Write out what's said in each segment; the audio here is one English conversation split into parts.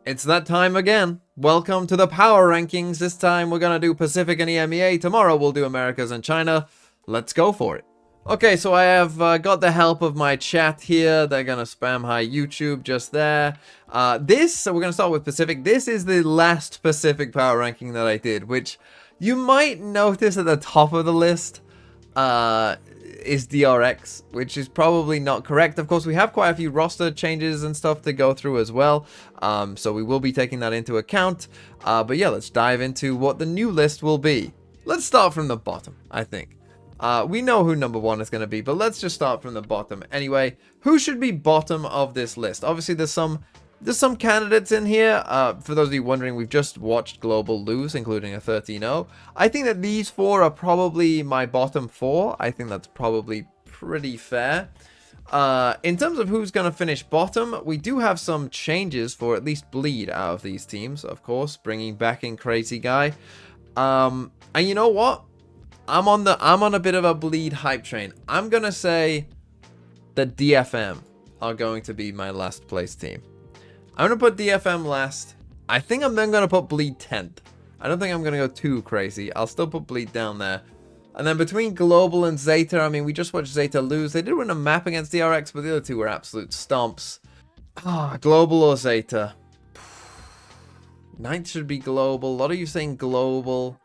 It's that time again. Welcome to the power rankings. This time we're gonna do Pacific and EMEA. Tomorrow we'll do Americas and China. Let's go for it. Okay, so I have got the help of my chat here. They're gonna spam hi YouTube just there. So we're gonna start with Pacific. This is the last Pacific power ranking that I did, which you might notice at the top of the list is DRX, which is probably not correct. Of course, we have quite a few roster changes and stuff to go through as well, so we will be taking that into account. But yeah, let's dive into what the new list will be. Let's start from the bottom, I think. We know who number one is going to be, but let's just start from the bottom. Anyway, who should be bottom of this list? Obviously, there's some candidates in here. For those of you wondering, we've just watched Global lose, including a 13-0. I think that these four are probably my bottom four. I think that's probably pretty fair. In terms of who's going to finish bottom, we do have some changes for at least Bleed out of these teams, of course, bringing back in Crazy Guy. And you know what? I'm on a bit of a Bleed hype train. I'm going to say that DFM are going to be my last place team. I'm going to put DFM last. I think I'm then going to put Bleed 10th. I don't think I'm going to go too crazy. I'll still put Bleed down there. And then between Global and Zeta, I mean, we just watched Zeta lose. They did win a map against DRX, but the other two were absolute stomps. Global or Zeta? 9th should be Global. A lot of you saying Global.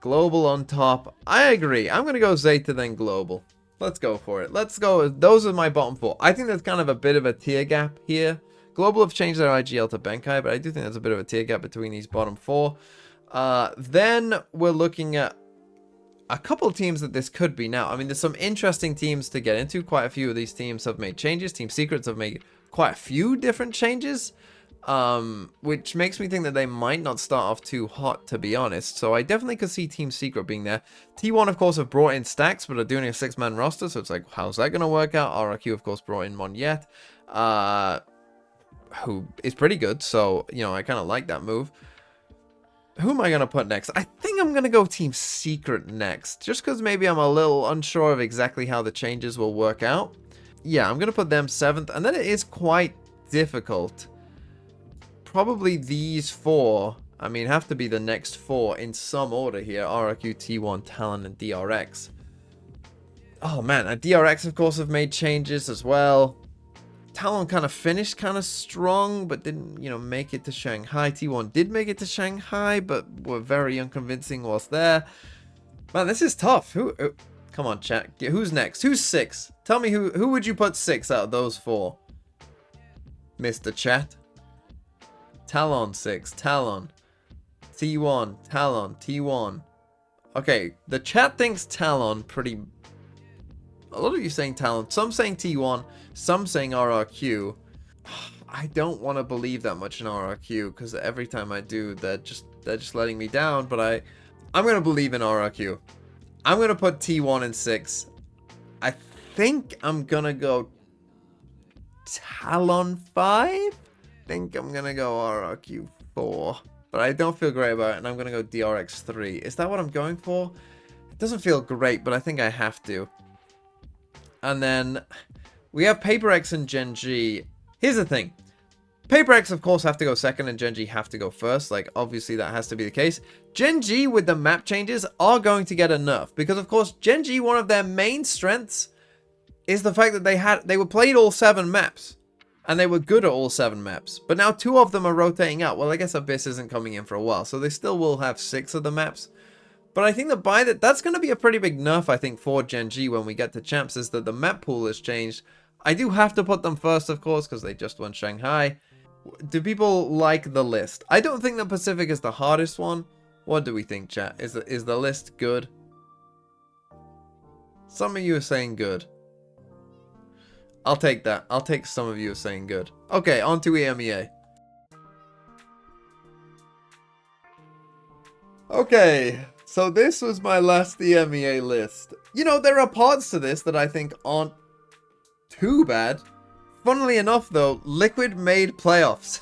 Global on top. I agree. I'm going to go Zeta, then Global. Let's go for it. Let's go. Those are my bottom four. I think there's kind of a bit of a tier gap here. Global have changed their IGL to Benkai, but I do think there's a bit of a tier gap between these bottom four. Then we're looking at a couple of teams that this could be now. I mean, there's some interesting teams to get into. Quite a few of these teams have made changes. Team Secrets have made quite a few different changes, which makes me think that they might not start off too hot, to be honest. So I definitely could see Team Secret being there. T1, of course, have brought in Stacks, but are doing a 6-man roster, so it's like, how's that going to work out? RRQ, of course, brought in Monyet, who is pretty good, so, you know, I kind of like that move. Who am I going to put next? I think I'm going to go Team Secret next, just because maybe I'm a little unsure of exactly how the changes will work out. Yeah, I'm going to put them 7th, and then it is quite difficult. Probably these four, I mean, have to be the next four in some order here. RRQ, T1, Talon, and DRX. Oh, man. And DRX, of course, have made changes as well. Talon kind of finished kind of strong, but didn't, you know, make it to Shanghai. T1 did make it to Shanghai, but were very unconvincing whilst there. Man, this is tough. Come on, chat. Who's next? Who's 6? Tell me who would you put 6 out of those 4? Mr. Chat. Talon 6, Talon, T1, Talon, T1. Okay, the chat thinks Talon pretty... A lot of you saying Talon, some saying T1, some saying RRQ. I don't want to believe that much in RRQ, because every time I do, they're just letting me down, but I'm going to believe in RRQ. I'm going to put T1 in 6. I think I'm going to go Talon 5? I think I'm gonna go RRQ 4, but I don't feel great about it, and I'm gonna go DRX 3. Is that what I'm going for? It doesn't feel great, but I think I have to. And then we have Paper X and Gen G. Here's the thing. Paper X, of course, have to go second, and Gen G have to go first. Like, obviously, that has to be the case. Gen G, with the map changes, are going to get a nerf, because, of course, Gen G, one of their main strengths is the fact that they were played all 7 maps. And they were good at all 7 maps. But now 2 of them are rotating out. Well, I guess Abyss isn't coming in for a while. So they still will have 6 of the maps. But I think that that's going to be a pretty big nerf, I think, for Gen G when we get to Champs, is that the map pool has changed. I do have to put them first, of course, because they just won Shanghai. Do people like the list? I don't think the Pacific is the hardest one. What do we think, chat? Is the list good? Some of you are saying good. I'll take that. I'll take some of you saying good. Okay, on to EMEA. Okay, so this was my last EMEA list. You know, there are parts to this that I think aren't too bad. Funnily enough, though, Liquid made playoffs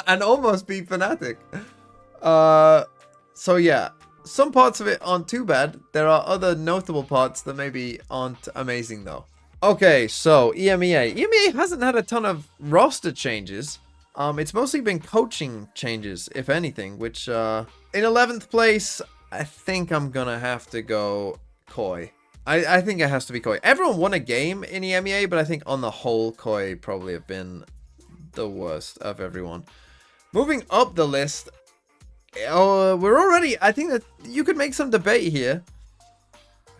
and almost beat Fnatic. So yeah, some parts of it aren't too bad. There are other notable parts that maybe aren't amazing, though. Okay, so EMEA. EMEA hasn't had a ton of roster changes. It's mostly been coaching changes, if anything, which, in 11th place, I think I'm gonna have to go Koi. I think it has to be Koi. Everyone won a game in EMEA, but I think on the whole, Koi probably have been the worst of everyone. Moving up the list, we're already, I think that you could make some debate here.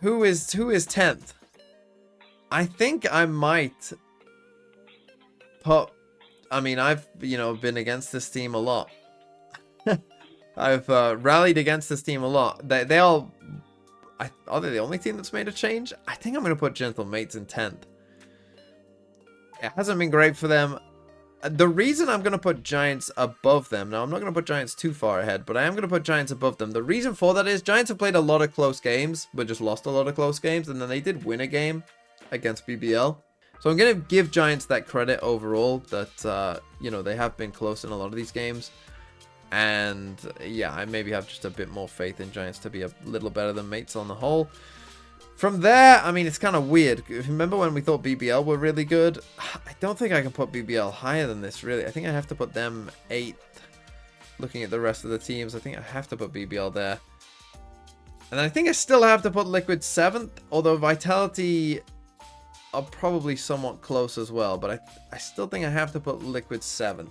Who is 10th? I think I might put, I mean, I've, been against this team a lot. I've rallied against this team a lot. They all, are they the only team that's made a change? I think I'm going to put Gentle Mates in 10th. It hasn't been great for them. The reason I'm going to put Giants above them, now I'm not going to put Giants too far ahead, but I am going to put Giants above them. The reason for that is Giants have played a lot of close games, but just lost a lot of close games, and then they did win a game against BBL. So I'm going to give Giants that credit overall, that, they have been close in a lot of these games. And, yeah, I maybe have just a bit more faith in Giants to be a little better than Mates on the whole. From there, I mean, it's kind of weird. Remember when we thought BBL were really good? I don't think I can put BBL higher than this, really. I think I have to put them 8th. Looking at the rest of the teams, I think I have to put BBL there. And I think I still have to put Liquid 7th, although Vitality are probably somewhat close as well. But I still think I have to put Liquid 7th.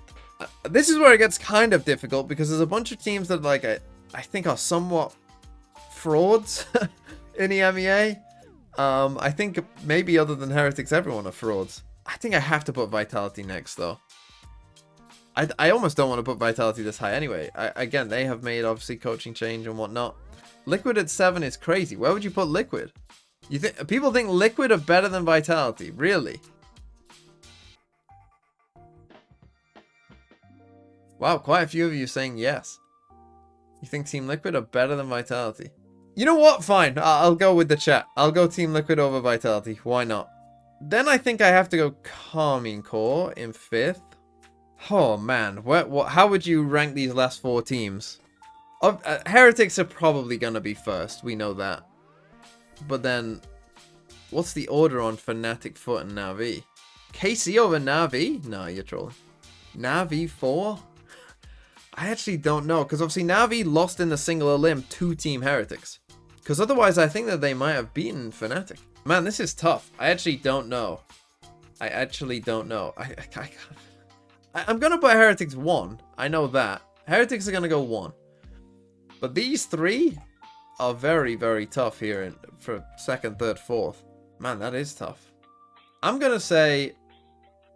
This is where it gets kind of difficult, because there's a bunch of teams that, like, I think are somewhat frauds in EMEA. I think maybe other than Heretics, everyone are frauds. I think I have to put Vitality next, though. I almost don't want to put Vitality this high anyway. Again, they have made, obviously, coaching change and whatnot. Liquid at 7 is crazy. Where would you put Liquid? You think people think Liquid are better than Vitality? Really? Wow, quite a few of you saying yes. You think Team Liquid are better than Vitality? You know what? Fine. I'll go with the chat. I'll go Team Liquid over Vitality. Why not? Then I think I have to go Carmine Core in 5th. Oh, man. How would you rank these last 4 teams? Heretics are probably going to be first. We know that. But then, what's the order on Fnatic, Foot, and Na'Vi? KC over Na'Vi? No, you're trolling. Na'Vi 4? I actually don't know, because obviously Na'Vi lost in the single elim to Team Heretics. Because otherwise I think that they might have beaten Fnatic. Man, this is tough. I actually don't know. I actually don't know. I'm going to put Heretics 1. I know that. Heretics are going to go 1. But these 3 are very, very tough here for 2nd, 3rd, 4th. Man, that is tough. I'm going to say,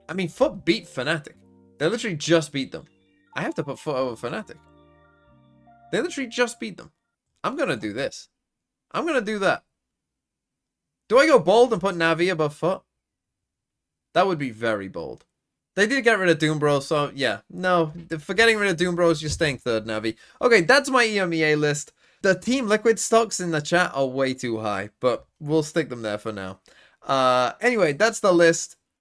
I mean, Foot beat Fnatic. They literally just beat them. I have to put Foot over Fnatic. They literally just beat them. I'm going to do this. I'm going to do that. Do I go bold and put Na'Vi above Foot? That would be very bold. They did get rid of Doombro, so yeah. No, for getting rid of Doombros, you're staying 3rd, Na'Vi. Okay, that's my EMEA list. The Team Liquid stocks in the chat are way too high, but we'll stick them there for now. Anyway, that's the list.